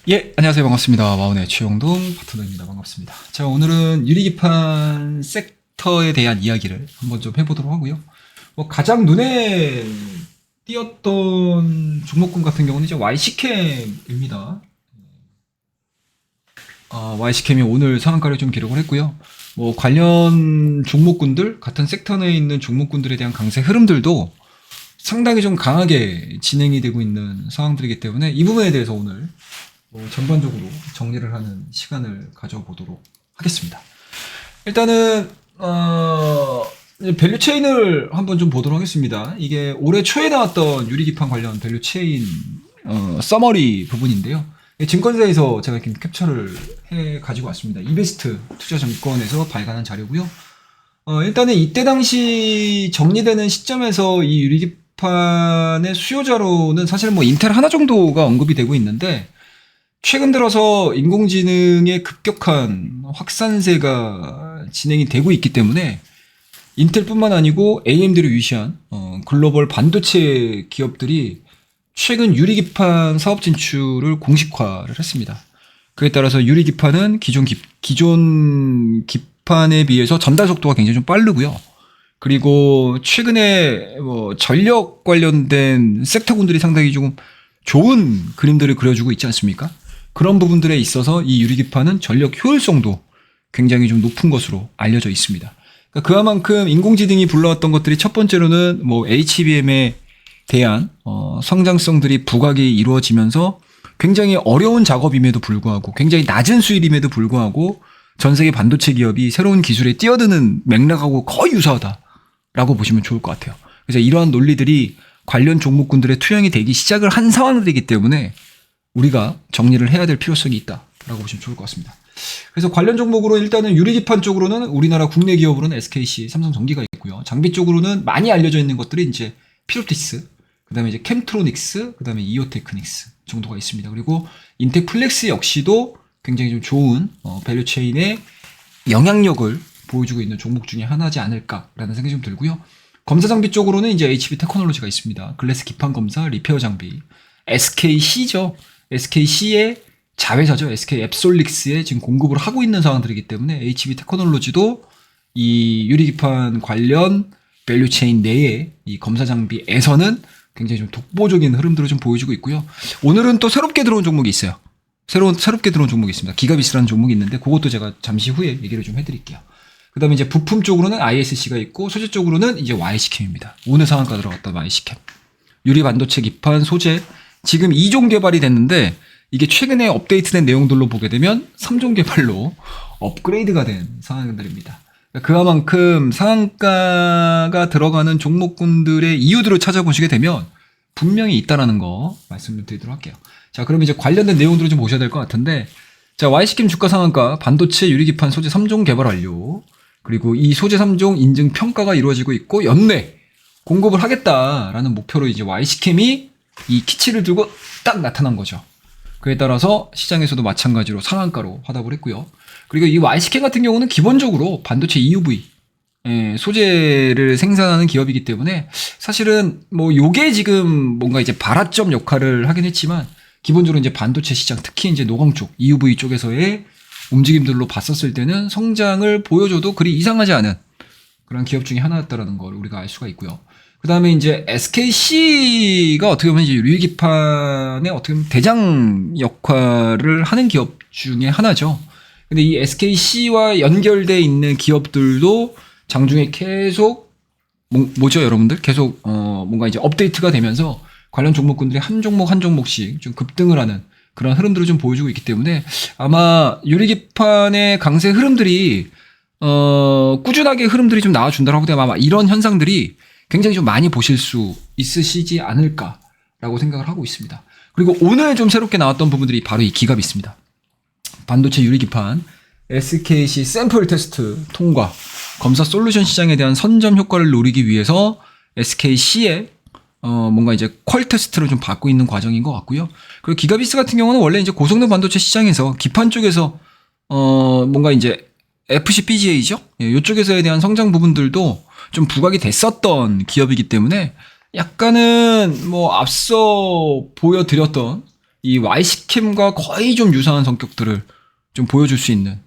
예, 안녕하세요. 반갑습니다. 와운의 최영동 파트너입니다. 반갑습니다. 자, 오늘은 유리기판 섹터에 대한 이야기를 한번 좀 해보도록 하고요. 가장 눈에 띄었던 종목군 같은 경우는 이제 YC캠입니다. YC캠이 오늘 상한가를 좀 기록을 했고요. 관련 종목군들, 같은 섹터 내에 있는 종목군들에 대한 강세 흐름들도 상당히 좀 강하게 진행이 되고 있는 상황들이기 때문에 이 부분에 대해서 오늘 전반적으로 정리를 하는 시간을 가져보도록 하겠습니다. 일단은 밸류 체인을 한번 좀 보도록 하겠습니다. 이게 올해 초에 나왔던 유리기판 관련 밸류 체인 서머리 부분인데요. 증권사에서 제가 이렇게 캡처를 해 가지고 왔습니다. 이베스트 투자증권에서 발간한 자료고요. 일단은 이때 당시 정리되는 시점에서 이 유리기판의 수요자로는 사실 인텔 하나 정도가 언급이 되고 있는데, 최근 들어서 인공지능의 급격한 확산세가 진행이 되고 있기 때문에 인텔뿐만 아니고 AMD를 위시한 글로벌 반도체 기업들이 최근 유리기판 사업 진출을 공식화를 했습니다. 그에 따라서 유리기판은 기존 기판에 비해서 전달 속도가 굉장히 좀 빠르고요. 그리고 최근에 전력 관련된 섹터군들이 상당히 조금 좋은 그림들을 그려주고 있지 않습니까? 그런 부분들에 있어서 이 유리기판은 전력 효율성도 굉장히 좀 높은 것으로 알려져 있습니다. 그러니까 그만큼 인공지능이 불러왔던 것들이 첫 번째로는 HBM에 대한 성장성들이 부각이 이루어지면서 굉장히 어려운 작업임에도 불구하고, 굉장히 낮은 수율임에도 불구하고 전 세계 반도체 기업이 새로운 기술에 뛰어드는 맥락하고 거의 유사하다라고 보시면 좋을 것 같아요. 그래서 이러한 논리들이 관련 종목군들의 투영이 되기 시작을 한 상황들이기 때문에 우리가 정리를 해야 될 필요성이 있다라고 보시면 좋을 것 같습니다. 그래서 관련 종목으로 일단은 유리기판 쪽으로는 우리나라 국내 기업으로는 SKC, 삼성전기가 있고요. 장비 쪽으로는 많이 알려져 있는 것들이 이제 피로티스, 그다음에 이제 캠트로닉스, 그다음에 이오테크닉스 정도가 있습니다. 그리고 인텍플렉스 역시도 굉장히 좀 좋은 밸류 체인의 영향력을 보여주고 있는 종목 중에 하나지 않을까라는 생각이 좀 들고요. 검사 장비 쪽으로는 이제 HB 테크놀로지가 있습니다. 글래스 기판 검사, 리페어 장비, SKC죠. SKC의 자회사죠. SK 앱솔릭스에 지금 공급을 하고 있는 상황들이기 때문에 HB 테크놀로지도 이 유리기판 관련 밸류체인 내에 이 검사 장비에서는 굉장히 좀 독보적인 흐름들을 좀 보여주고 있고요. 오늘은 또 새롭게 들어온 종목이 있어요. 새롭게 들어온 종목이 있습니다. 기가비스라는 종목이 있는데 그것도 제가 잠시 후에 얘기를 좀 해드릴게요. 그 다음에 이제 부품 쪽으로는 ISC가 있고, 소재 쪽으로는 이제 YC캠입니다. 오늘 상한가 들어갔다 YC캠. 유리 반도체 기판 소재 지금 2종 개발이 됐는데, 이게 최근에 업데이트된 내용들로 보게 되면 3종 개발로 업그레이드가 된 상황들입니다. 그만큼 상한가가 들어가는 종목군들의 이유들을 찾아보시게 되면 분명히 있다라는 거 말씀을 드리도록 할게요. 자, 그럼 이제 관련된 내용들을 좀 보셔야 될 것 같은데, 자, YC캠 주가 상한가, 반도체 유리기판 소재 3종 개발 완료. 그리고 이 소재 3종 인증 평가가 이루어지고 있고, 연내 공급을 하겠다라는 목표로 이제 YC캠이 이 키치를 들고 딱 나타난 거죠. 그에 따라서 시장에서도 마찬가지로 상한가로 화답을 했고요. 그리고 이 YC캠 같은 경우는 기본적으로 반도체 EUV 소재를 생산하는 기업이기 때문에 사실은 요게 지금 뭔가 이제 발화점 역할을 하긴 했지만, 기본적으로 이제 반도체 시장, 특히 이제 노광 쪽, EUV 쪽에서의 움직임들로 봤었을 때는 성장을 보여줘도 그리 이상하지 않은 그런 기업 중에 하나였다라는 걸 우리가 알 수가 있고요. 그 다음에 이제 SKC가 어떻게 보면 이제 유리기판의 어떻게 보면 대장 역할을 하는 기업 중에 하나죠. 근데 이 SKC와 연결돼 있는 기업들도 장중에 계속 뭐죠, 여러분들? 계속 뭔가 이제 업데이트가 되면서 관련 종목군들이 한 종목 한 종목씩 좀 급등을 하는 그런 흐름들을 좀 보여주고 있기 때문에 아마 유리기판의 강세 흐름들이 꾸준하게 흐름들이 좀 나와준다고 하고, 아마 이런 현상들이 굉장히 좀 많이 보실 수 있으시지 않을까라고 생각을 하고 있습니다. 그리고 오늘 좀 새롭게 나왔던 부분들이 바로 이 기갑이 있습니다. 반도체 유리기판 SKC 샘플 테스트 통과, 검사 솔루션 시장에 대한 선점 효과를 노리기 위해서 SKC의 뭔가 이제 퀄 테스트를 좀 받고 있는 과정인 것 같고요. 그리고 기가비스 같은 경우는 원래 이제 고성능 반도체 시장에서 기판 쪽에서 뭔가 이제 FCBGA죠. 이쪽에서에 대한 성장 부분들도 좀 부각이 됐었던 기업이기 때문에 약간은 앞서 보여드렸던 이 Y스캠과 거의 좀 유사한 성격들을 좀 보여줄 수 있는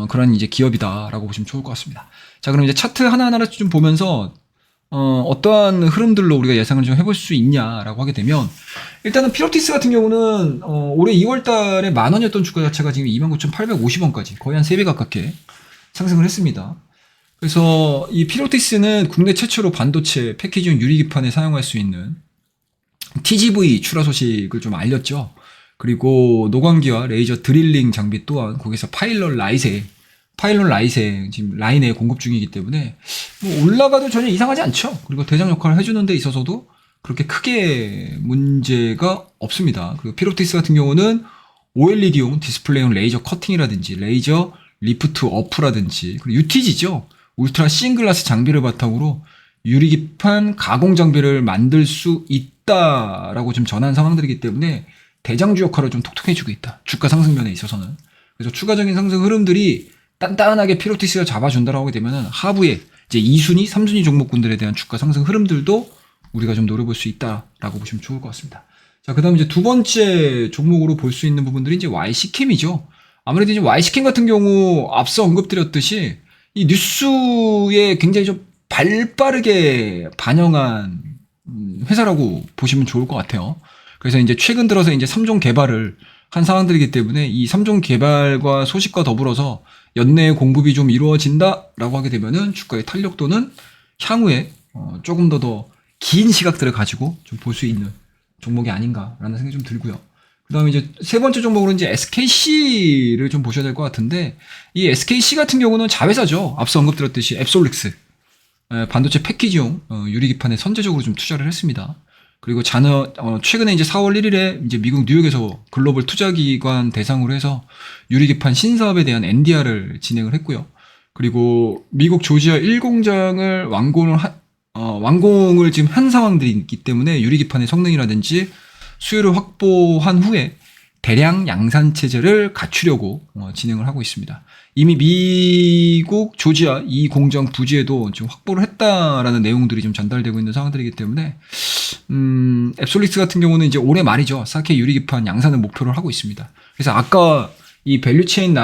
그런 이제 기업이다라고 보시면 좋을 것 같습니다. 자, 그럼 이제 차트 하나하나를 좀 보면서 어떠한 흐름들로 우리가 예상을 좀 해볼 수 있냐라고 하게 되면, 일단은 피로티스 같은 경우는 올해 2월 달에 10,000원이었던 주가 자체가 지금 29,850원까지 거의 한 3배 가깝게 상승을 했습니다. 그래서 이 피로티스는 국내 최초로 반도체 패키지용 유리기판에 사용할 수 있는 TGV 출하 소식을 좀 알렸죠. 그리고 노광기와 레이저 드릴링 장비 또한 거기서 파일럿 라이세 지금 라인에 공급 중이기 때문에 뭐 올라가도 전혀 이상하지 않죠. 그리고 대장 역할을 해주는 데 있어서도 그렇게 크게 문제가 없습니다. 그리고 피로티스 같은 경우는 OLED용 디스플레이용 레이저 커팅이라든지 레이저 리프트 어프라든지 그리고 UTG죠. 울트라 싱글라스 장비를 바탕으로 유리기판 가공 장비를 만들 수 있다라고 좀 전한 상황들이기 때문에 대장주 역할을 좀 톡톡해주고 있다. 주가 상승면에 있어서는. 그래서 추가적인 상승 흐름들이 단단하게 피로티스가 잡아준다라고 하게 되면은 하부에 이제 2순위, 3순위 종목군들에 대한 주가 상승 흐름들도 우리가 좀 노려볼 수 있다라고 보시면 좋을 것 같습니다. 자, 그 다음 이제 두 번째 종목으로 볼 수 있는 부분들이 이제 YC캠이죠. 아무래도 이제 YC캠 같은 경우 앞서 언급드렸듯이 이 뉴스에 굉장히 좀 발빠르게 반영한 회사라고 보시면 좋을 것 같아요. 그래서 이제 최근 들어서 이제 3종 개발을 한 상황들이기 때문에 이 3종 개발과 소식과 더불어서 연내에 공급이 좀 이루어진다라고 하게 되면은 주가의 탄력도는 향후에 조금 더 긴 시각들을 가지고 좀 볼 수 있는 종목이 아닌가라는 생각이 좀 들고요. 그 다음에 이제 세 번째 종목으로 이제 SKC를 좀 보셔야 될 것 같은데, 이 SKC 같은 경우는 자회사죠. 앞서 언급드렸듯이 앱솔릭스 반도체 패키지용 유리기판에 선제적으로 좀 투자를 했습니다. 그리고 최근에 이제 4월 1일에 이제 미국 뉴욕에서 글로벌 투자기관 대상으로 해서 유리기판 신사업에 대한 NDR을 진행을 했고요. 그리고 미국 조지아 1공장을 완공을 지금 한 상황들이 있기 때문에 유리기판의 성능이라든지 수요를 확보한 후에 대량 양산 체제를 갖추려고 진행을 하고 있습니다. 이미 미국 조지아 이 공장 부지에도 좀 확보를 했다라는 내용들이 좀 전달되고 있는 상황들이기 때문에 앱솔릭스 같은 경우는 이제 올해 말이죠. 4K 유리기판 양산을 목표로 하고 있습니다. 그래서 아까 이 밸류체인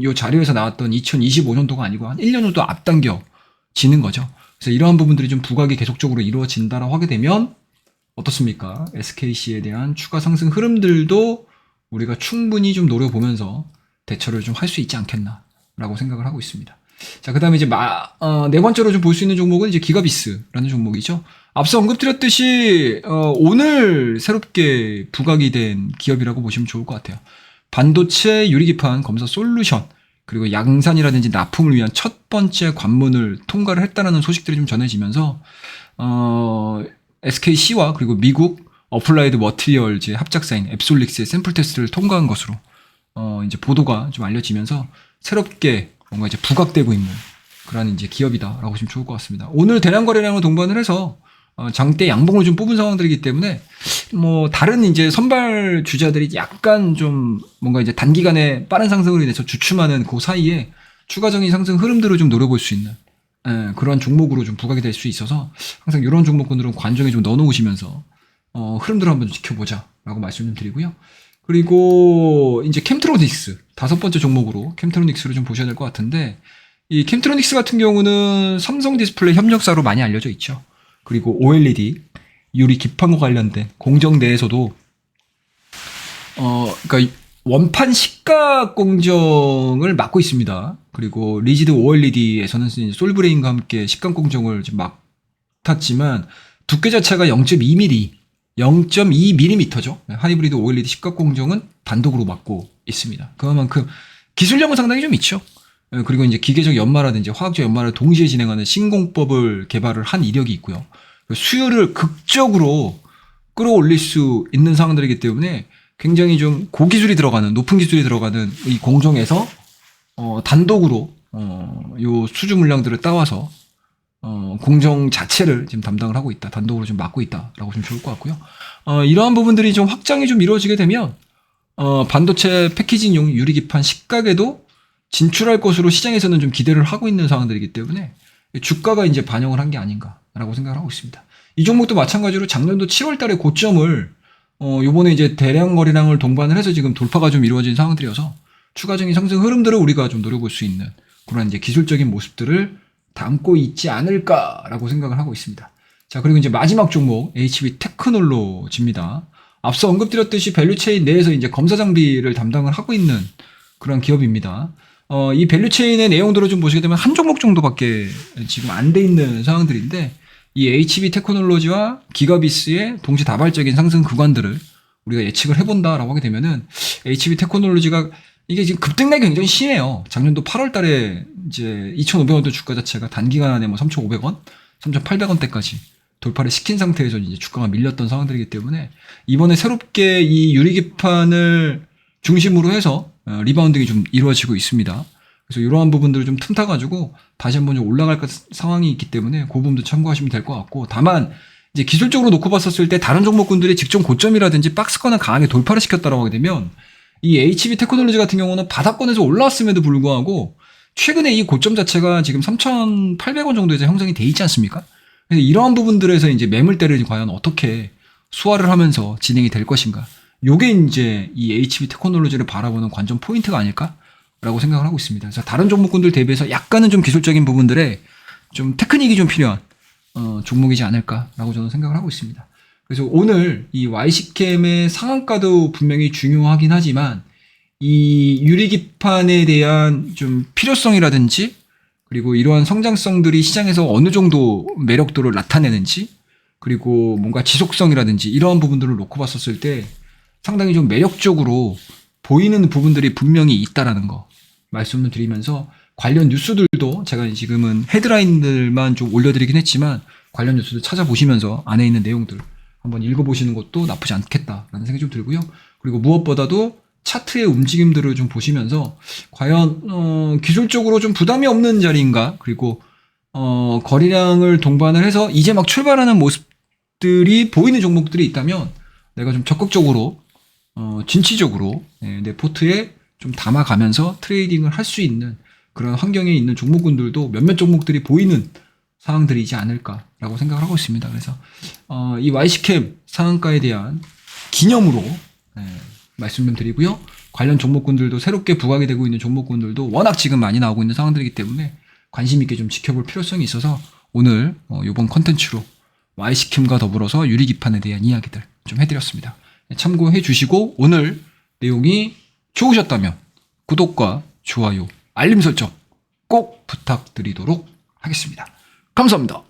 요 자료에서 나왔던 2025년도가 아니고 한 1년 정도 앞당겨지는 거죠. 그래서 이러한 부분들이 좀 부각이 계속적으로 이루어진다라고 하게 되면 어떻습니까? SKC에 대한 추가 상승 흐름들도 우리가 충분히 좀 노려보면서 대처를 좀 할 수 있지 않겠나라고 생각을 하고 있습니다. 자, 그 다음에 이제 네 번째로 좀 볼 수 있는 종목은 이제 기가비스라는 종목이죠. 앞서 언급드렸듯이 오늘 새롭게 부각이 된 기업이라고 보시면 좋을 것 같아요. 반도체 유리기판 검사 솔루션 그리고 양산이라든지 납품을 위한 첫 번째 관문을 통과를 했다는 소식들이 좀 전해지면서 SKC와 그리고 미국 어플라이드 머티리얼즈의 합작사인 앱솔릭스의 샘플 테스트를 통과한 것으로 이제 보도가 좀 알려지면서 새롭게 뭔가 이제 부각되고 있는 그런 이제 기업이다라고 보시면 좋을 것 같습니다. 오늘 대량 거래량을 동반을 해서 장대 양봉을 좀 뽑은 상황들이기 때문에 뭐 다른 이제 선발 주자들이 약간 좀 뭔가 이제 단기간에 빠른 상승으로 인해서 주춤하는 그 사이에 추가적인 상승 흐름들을 좀 노려볼 수 있는 그런 종목으로 좀 부각이 될 수 있어서 항상 이런 종목군들은 관정에 좀 넣어놓으시면서 흐름들을 한번 지켜보자라고 말씀 좀 드리고요. 그리고 이제 캠트로닉스 다섯 번째 종목으로 캠트로닉스를 좀 보셔야 될 것 같은데, 이 캠트로닉스 같은 경우는 삼성 디스플레이 협력사로 많이 알려져 있죠. 그리고 OLED 유리 기판과 관련된 공정 내에서도 그러니까 원판 식각 공정을 맡고 있습니다. 그리고 리지드 OLED에서는 솔브레인과 함께 식각 공정을 좀 맡았지만 두께 자체가 0.2mm, 0.2mm죠. 하이브리드 OLED 식각 공정은 단독으로 맡고 있습니다. 그만큼 기술력은 상당히 좀 있죠. 그리고 이제 기계적 연마라든지 화학적 연마를 동시에 진행하는 신공법을 개발을 한 이력이 있고요. 수요를 극적으로 끌어올릴 수 있는 상황들이기 때문에 굉장히 좀 고기술이 들어가는, 높은 기술이 들어가는 이 공정에서 단독으로 요 수주 물량들을 따와서 공정 자체를 지금 담당을 하고 있다, 단독으로 좀 맡고 있다라고 좀 좋을 것 같고요. 이러한 부분들이 좀 확장이 좀 이루어지게 되면 반도체 패키징용 유리기판 식각에도 진출할 것으로 시장에서는 좀 기대를 하고 있는 상황들이기 때문에 주가가 이제 반영을 한 게 아닌가라고 생각을 하고 있습니다. 이 종목도 마찬가지로 작년도 7월 달에 고점을 요번에 이제 대량 거래량을 동반을 해서 지금 돌파가 좀 이루어진 상황들이어서 추가적인 상승 흐름들을 우리가 좀 노려볼 수 있는 그런 이제 기술적인 모습들을 담고 있지 않을까라고 생각을 하고 있습니다. 자, 그리고 이제 마지막 종목 HB 테크놀로지입니다. 앞서 언급드렸듯이 밸류체인 내에서 이제 검사 장비를 담당을 하고 있는 그런 기업입니다. 이 밸류체인의 내용들을 좀 보시게 되면 한 종목 정도밖에 지금 안 돼 있는 상황들인데 이 HB 테크놀로지와 기가비스의 동시다발적인 상승 구간들을 우리가 예측을 해본다라고 하게 되면은 HB 테크놀로지가 이게 지금 급등락이 굉장히 심해요. 작년도 8월 달에 이제 2,500원대 주가 자체가 단기간에 뭐 3,500원, 3,800원대까지 돌파를 시킨 상태에서 이제 주가가 밀렸던 상황들이기 때문에 이번에 새롭게 이 유리기판을 중심으로 해서 리바운딩이 좀 이루어지고 있습니다. 그래서 이러한 부분들을 좀 틈타가지고 다시 한번 좀 올라갈 상황이 있기 때문에 그 부분도 참고하시면 될 것 같고, 다만 이제 기술적으로 놓고 봤었을 때 다른 종목군들이 직전 고점이라든지 박스권을 강하게 돌파를 시켰다라고 하게 되면 이 HB 테크놀로지 같은 경우는 바닥권에서 올라왔음에도 불구하고 최근에 이 고점 자체가 지금 3,800원 정도에서 형성이 돼 있지 않습니까? 그래서 이러한 부분들에서 이제 매물대를 과연 어떻게 소화를 하면서 진행이 될 것인가. 요게 이제 이 HB 테크놀로지를 바라보는 관전 포인트가 아닐까라고 생각을 하고 있습니다. 그래서 다른 종목군들 대비해서 약간은 좀 기술적인 부분들에 좀 테크닉이 좀 필요한 종목이지 않을까라고 저는 생각을 하고 있습니다. 그래서 오늘 이 YC캠의 상한가도 분명히 중요하긴 하지만 이 유리기판에 대한 좀 필요성이라든지 그리고 이러한 성장성들이 시장에서 어느 정도 매력도를 나타내는지 그리고 뭔가 지속성이라든지 이러한 부분들을 놓고 봤었을 때 상당히 좀 매력적으로 보이는 부분들이 분명히 있다라는 거 말씀을 드리면서 관련 뉴스들도 제가 지금은 헤드라인들만 좀 올려드리긴 했지만 관련 뉴스들 찾아보시면서 안에 있는 내용들 한번 읽어보시는 것도 나쁘지 않겠다라는 생각이 좀 들고요. 그리고 무엇보다도 차트의 움직임들을 좀 보시면서 과연 기술적으로 좀 부담이 없는 자리인가, 그리고 거래량을 동반을 해서 이제 막 출발하는 모습들이 보이는 종목들이 있다면 내가 좀 적극적으로 진취적으로 내 포트에 좀 담아가면서 트레이딩을 할 수 있는 그런 환경에 있는 종목군들도 몇몇 종목들이 보이는 상황들이지 않을까라고 생각을 하고 있습니다. 그래서 이 YC캠 상한가에 대한 기념으로 말씀 좀 드리고요. 관련 종목군들도 새롭게 부각이 되고 있는 종목군들도 워낙 지금 많이 나오고 있는 상황들이기 때문에 관심 있게 좀 지켜볼 필요성이 있어서 오늘 이번 컨텐츠로 YC캠과 더불어서 유리기판에 대한 이야기들 좀 해드렸습니다. 참고해 주시고 오늘 내용이 좋으셨다면 구독과 좋아요, 알림 설정 꼭 부탁드리도록 하겠습니다. 감사합니다.